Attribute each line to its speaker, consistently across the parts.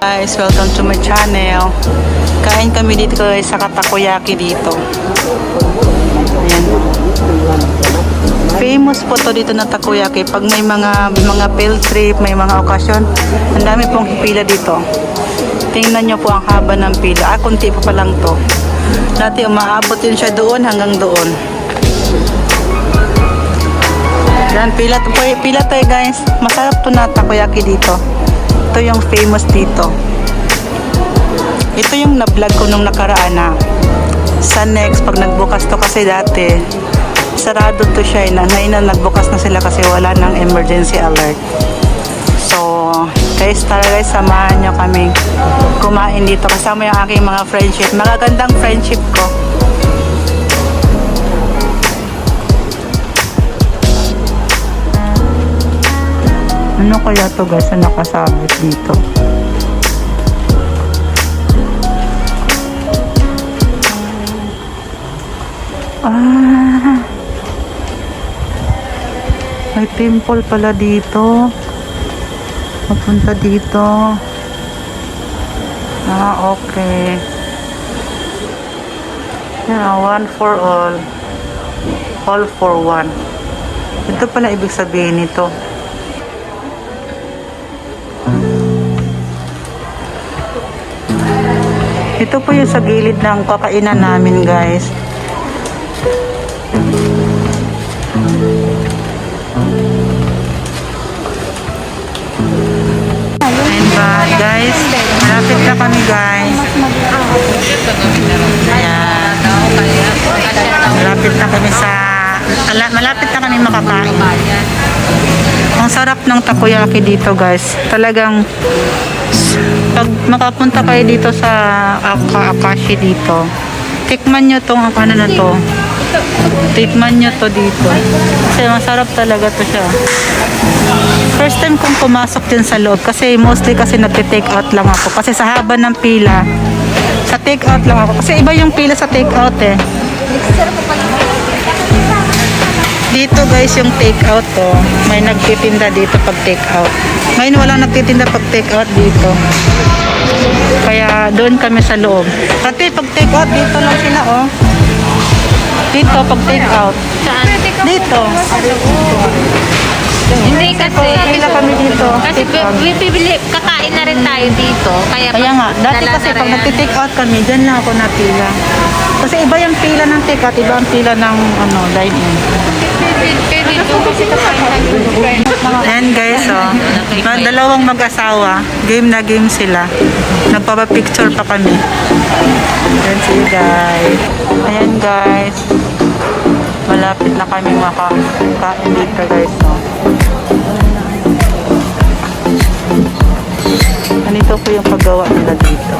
Speaker 1: Guys, welcome to my channel. Kain kami dito guys sa takoyaki dito. Ayan. Famous po to dito na takoyaki. Pag may mga field trip, may mga okasyon, ang dami pong pila dito. Tingnan nyo po ang haba ng pila. Kunti pa lang to. Dati umaabot yun siya doon hanggang doon. Yan, pila tayo guys. Masarap to na takoyaki dito. Ito yung famous dito. Ito yung na-vlog ko nung nakaraan na sa next pag nagbukas to kasi dati sarado to siya na ngayon na nagbukas na sila kasi wala nang emergency alert. So guys, tara guys, samahan nyo kami kumain dito kasama yung aking mga friendship. Magagandang friendship ko. Ano kaya to guys na nakasabit dito? May temple pala dito. Mapunta dito. Okay. Yeah, one for all. All for one. Ito pala ibig sabihin nito. Ito po yung sa gilid ng kakainan namin guys. And guys, malapit na kami guys. Ayan. Malapit na kami makakain. Ang sarap ng takoyaki dito guys. Talagang pag makapunta kayo dito sa Akashi dito, tikman nyo tong ano na to. Tikman nyo to dito. Kasi masarap talaga to siya. First time kong pumasok din sa loob kasi mostly kasi nagte-take out lang ako. Kasi sa haba ng pila, sa take out lang ako. Kasi iba yung pila sa take out eh. Dito guys yung take out to, may nagtitinda dito pag take out. Ngayon walang nagtitinda pag take out dito. Kaya doon kami sa loob. Pati pag take out dito lang sila oh. Dito pag take out. Dito.
Speaker 2: Hindi kasi
Speaker 1: pila kami dito.
Speaker 2: Kasi bibili, kakain na rin tayo dito. Kaya
Speaker 1: nga, dati kasi pag nagti-take out kami, dyan lang ako napila. Kasi iba yung pila ng take out, iba ang pila ng dine-in. Ayan guys, dalawang mag-asawa, game na game sila. Nagpapapicture pa kami. Ayan see guys. Ayan guys. Malapit na kami makakain dito guys. Ganito po yung paggawa nila dito.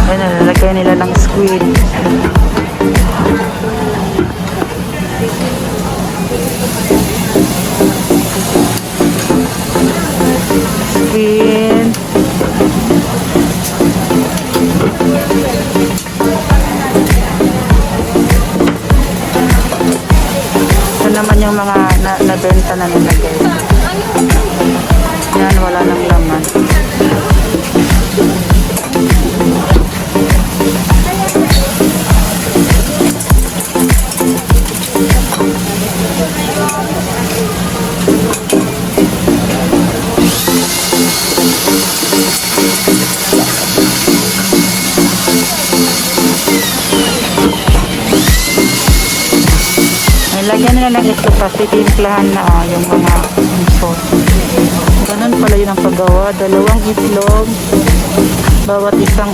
Speaker 1: Ayan, nalalagay nila ng squid. Squid. Ito naman yung mga nabenta na nila guys. Yan, wala nang laman. Lagyan nila lang ito kasi timplahan na yung mga sauce. Ganun pala yun ang paggawa. 2 itlog bawat isang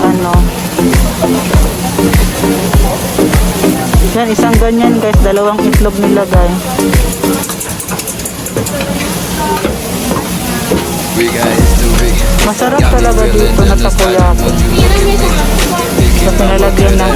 Speaker 1: yan, isang ganyan guys, 2 itlog nilagay. Masarap talaga dito na takoyaki. Kasi nalagyan ng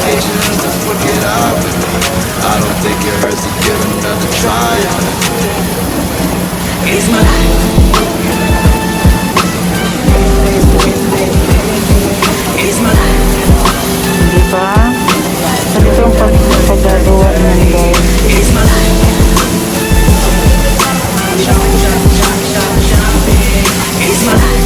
Speaker 3: patience to work it out with me. I don't think it hurts to give another try on it. It's my life. It's my life.
Speaker 1: Di ba? Ganito ang paggagawa niyan guys.
Speaker 3: It's my life. It's my life.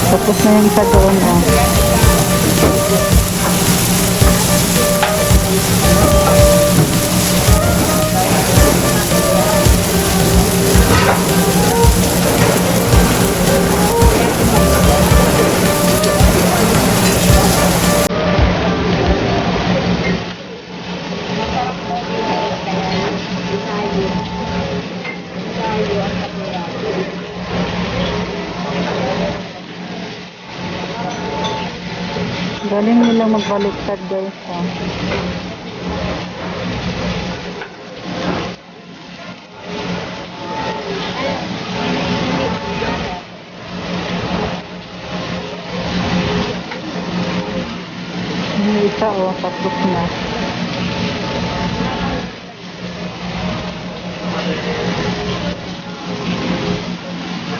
Speaker 1: Tapos na yung isa doon oh. Galing nila magbaliktad guys oh. Yung isa oh, tapos na.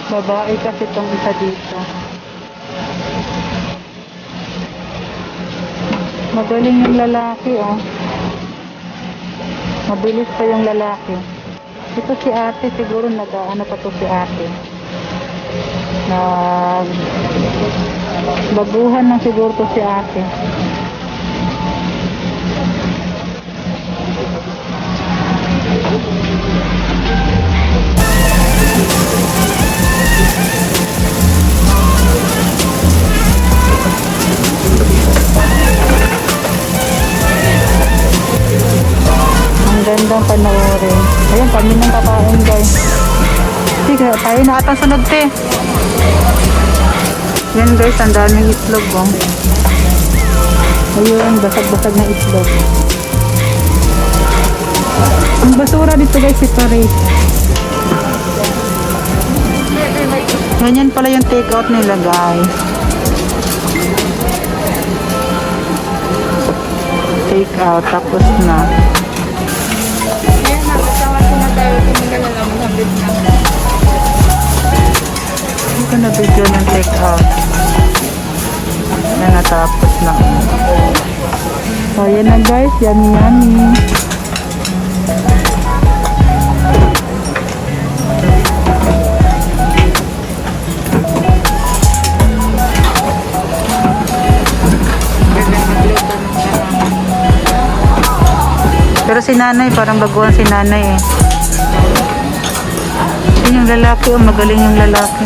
Speaker 1: Babae kasi itong isa dito. Magaling yung lalaki oh. Mabilis pa yung lalaki. Ito si ate siguro nag-ano pa to si ate. Baguhan na siguro to si ate. Ang gandang panoorin. Ayun, kami nang kakain guys. Sige, tayo na atang sunod te. Yan guys, ang daming itlog oh. Ayun, basag-basag na itlog. Ang basura dito guys, separate. Ganyan pala yung take out nila guys. Take out, tapos na. Hindi ko na video ng take out. Na natapos na. So, yan na guys. Yummy yummy. Pero si nanay, parang baguhan si nanay eh. Yun yung lalaki, oh, magaling yung lalaki.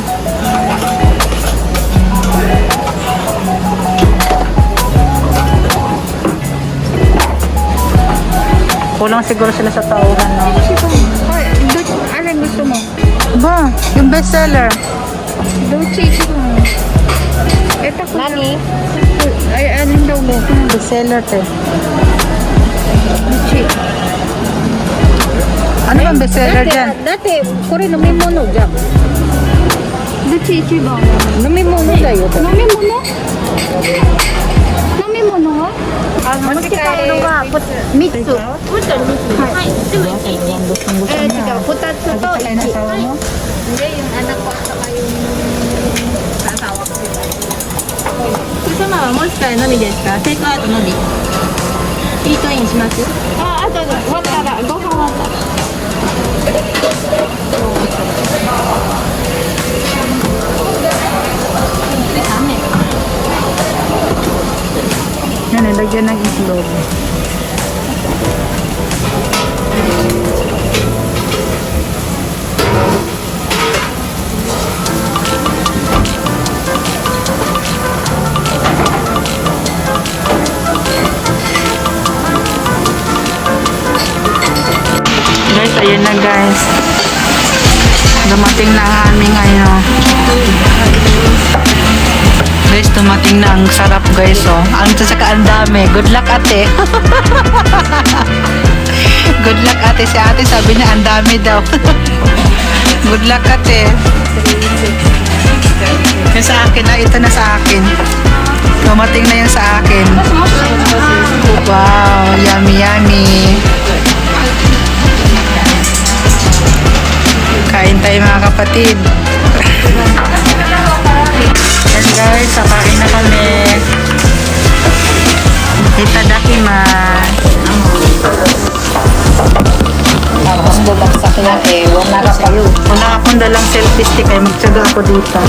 Speaker 1: Kulang siguro sila sa tauhan, no?
Speaker 2: Alin gusto mo?
Speaker 1: Ba, yung bestseller.
Speaker 2: Dolce mo. Ito ko. Nani? Ay, alin daw mo?
Speaker 1: Bestseller, te.
Speaker 2: Dolce.
Speaker 1: Ano bang bestseller dyan?
Speaker 2: Dati, kore namimono dyan. Dolce ba? Namimono dayo. Namimono? Namimono nga? Ano nga? Mitsu. Puto. Hai.
Speaker 1: Gustong-gusto
Speaker 2: Eh,
Speaker 1: na.
Speaker 2: tiga, putat sa to.
Speaker 1: Ay, nasawa mo?
Speaker 2: Hindi, yung anak ko at saka yung asawa ko.
Speaker 4: 様はもしかのみですか？テイクアウトのみ。イートインします？
Speaker 2: あと、終わったら、ご飯終わったら。
Speaker 1: Yan, nilagyan ng itlog. Dumating na ang aming ano. Guys, dumating na ang sarap guys, oh. Ang sasaka ang dami. Good luck ate. Good luck ate. Si ate sabi niya ang dami daw. Good luck ate. Yung sa akin na, ito na sa akin. Dumating na yung sa akin. Wow, yummy yummy. Kain tayo mga kapatid. Yan guys, sakain na kami. Itadakimasu.
Speaker 2: Tapos bumagsak yan eh. Wala ka sa'yo.
Speaker 1: Wala akong dalang selfie stick ay magtsaga ako dito.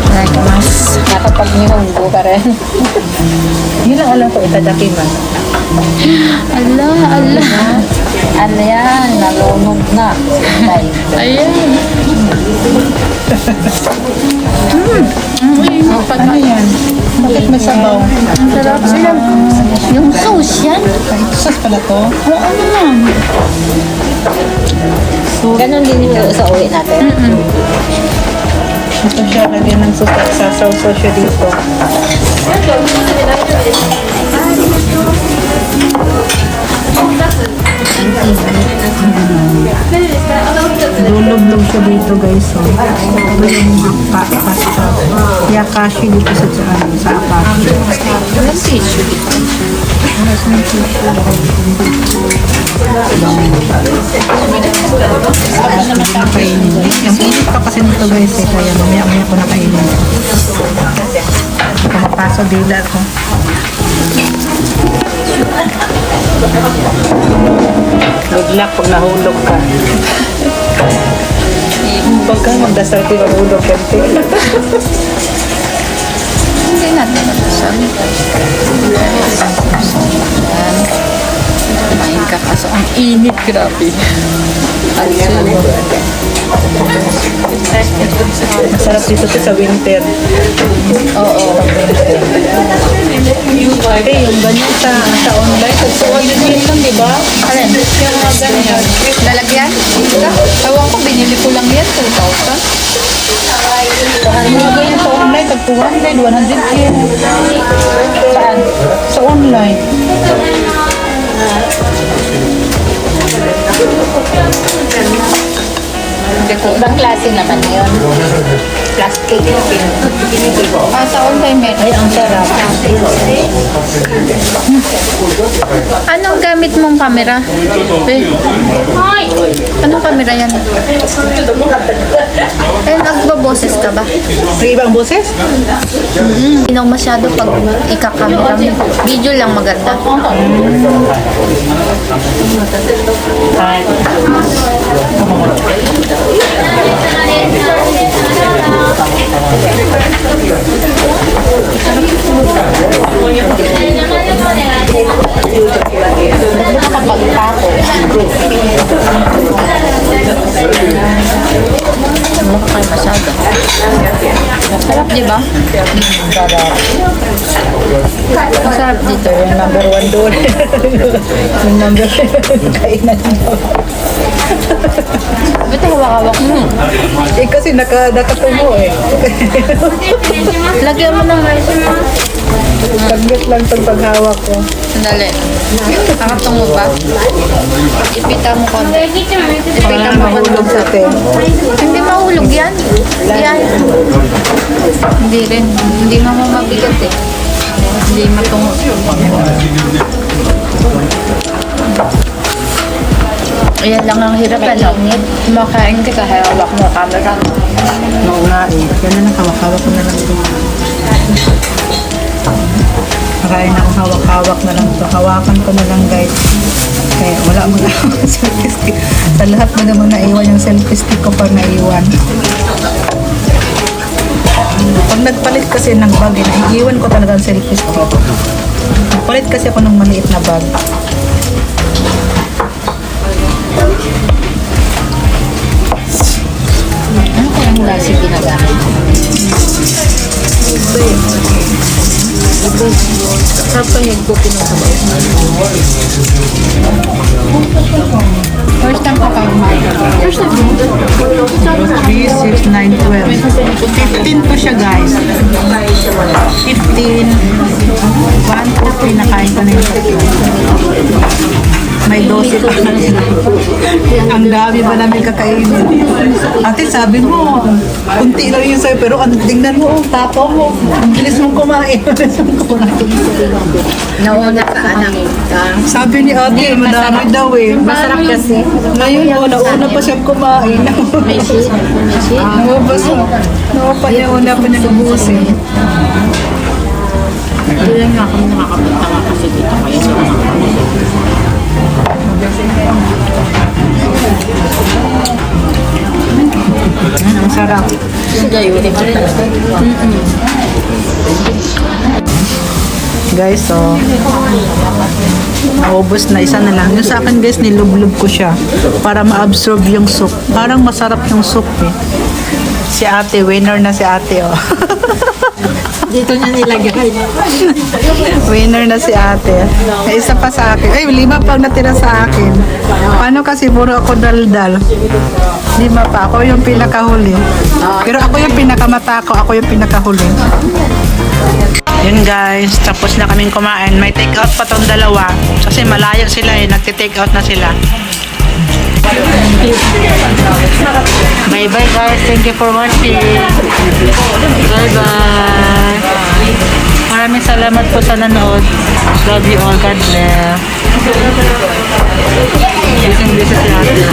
Speaker 1: Itadakimasu.
Speaker 2: Nakapag nihunggo ka rin.
Speaker 1: Yun lang alam ko, itadakimasu.
Speaker 2: Ala, ala. Ano yan? Nalunod na. Ayan.
Speaker 1: Ano yan? Bakit may sabaw?
Speaker 2: Ang sarap sila. Yung sauce yan.
Speaker 1: Sauce pala to?
Speaker 2: Oo, ano lang. Ganon din yung sa uwi natin.
Speaker 1: Ito siya, lagyan ng suka sa sauce siya dito. Lulog-log siya dito guys. So, ito yung pasta. Yakashi dito sa Akashi.
Speaker 2: Walang tissue.
Speaker 1: Nakainin. Yung init pa kasi nito guys eh. Kaya mamaya ko nakainin. Pumapaso dila ko. Good luck pag nahulog ka. Pagka magdasal kayo mahulog ka.
Speaker 2: Hindi natin nabasag. Kumain ka kaso ang init, grabe.
Speaker 1: Masarap dito sa winter.
Speaker 2: Oo.
Speaker 1: Eh, yung ganyan sa online, tagsuwan din yun lang, di ba?
Speaker 2: Alin?
Speaker 1: Yung mga ganyan.
Speaker 2: Lalagyan? Ewan ko, binili ko lang yan, 2,000.
Speaker 1: Ano ganyan sa online, tag 200, 100 yen.
Speaker 2: Saan?
Speaker 1: Sa online.
Speaker 2: Ibang klase naman yun. Plastic. Sa online meron.
Speaker 1: Ay, ang sarap.
Speaker 2: Anong gamit mong camera? Anong camera yan? Eh, nagbaboses ka ba?
Speaker 1: May ibang boses?
Speaker 2: Inaw masyado pag ikakamera mo. Video lang maganda. Nakapagpako. Makakay masyado. Masarap, di ba? Masarap dito.
Speaker 1: Yung number 1 doon. Yung number 1 kainan mo.
Speaker 2: Ba't hawak-hawak mo?
Speaker 1: Eh kasi nakatungo eh.
Speaker 2: Lagyan mo ng rice mo.
Speaker 1: Saglit lang itong paghawak ko.
Speaker 2: Sandali. Nakatungo ba? Ipita mo konti. Ipita mo
Speaker 1: Mahulog
Speaker 2: konti.
Speaker 1: sa te.
Speaker 2: Hindi mahulog yan. Yan. Hindi rin. Hindi nga mo mabigat eh. Hindi matungo. Ayan lang ang hirap. Malingit. Makain ka kahawak mo camera.
Speaker 1: Mauna eh. Kaya na hawak-hawak ko na lang ito. Makain ako hawak-hawak na lang ito. Hawakan ko na lang guys. Kaya wala mo na akong selfie stick. Sa lahat mo naman naiwan yung selfie stick ko pag naiwan. Pag nagpalit kasi ng bag, naiiwan ko talaga ang selfie stick. Nagpalit kasi ako ng maliit na bag.
Speaker 2: Ano kayang lasi ginagamit? Sarap ko yung buko ng sabaw.
Speaker 1: First time ko kayo kumain.
Speaker 2: First time mo?
Speaker 1: 3, 6, 9, 12. 15 po siya guys. 15. 1, 2, 3 nakain ko na yung tatlo. May 12 pa na sila. Ang dami ba namin kakainin? Ate, sabi mo, kunti lang yun sa'yo, pero tingnan mo, tapo mo. Ang bilis mong kumain.
Speaker 2: Nauna ka, anak.
Speaker 1: Sabi ni ate, madami daw eh.
Speaker 2: Masarap kasi.
Speaker 1: Ngayon, nauna pa siyang kumain.
Speaker 2: May cheese. May cheese.
Speaker 1: Nauna niya, una pa niya nabusin.
Speaker 2: Hindi lang nga kami nakakapunta nga kasi dito. Kaya sila nakakapunta.
Speaker 1: Ang sarap.
Speaker 2: Sige, yun.
Speaker 1: Guys, so naubos na, isa na lang. Yung sa akin guys, nilublub ko siya para ma-absorb yung soup. Parang masarap yung soup eh. Si ate, winner na si ate oh.
Speaker 2: Dito niya nilagay.
Speaker 1: Winner na si ate. May isa pa sa akin. Ay, 5 pang natira sa akin. Paano kasi puro ako daldal? 5 pa. Ako yung pinakahuli. Pero ako yung pinakamatako. Ako yung pinakahuli. Yun guys, tapos na kaming kumain. May take out pa tong dalawa. Kasi malayo sila eh. Nagti-take out na sila. Bye bye guys. Thank you for watching. Bye bye. Maraming salamat po sa nanood. Love you all. God bless. Busy si ate.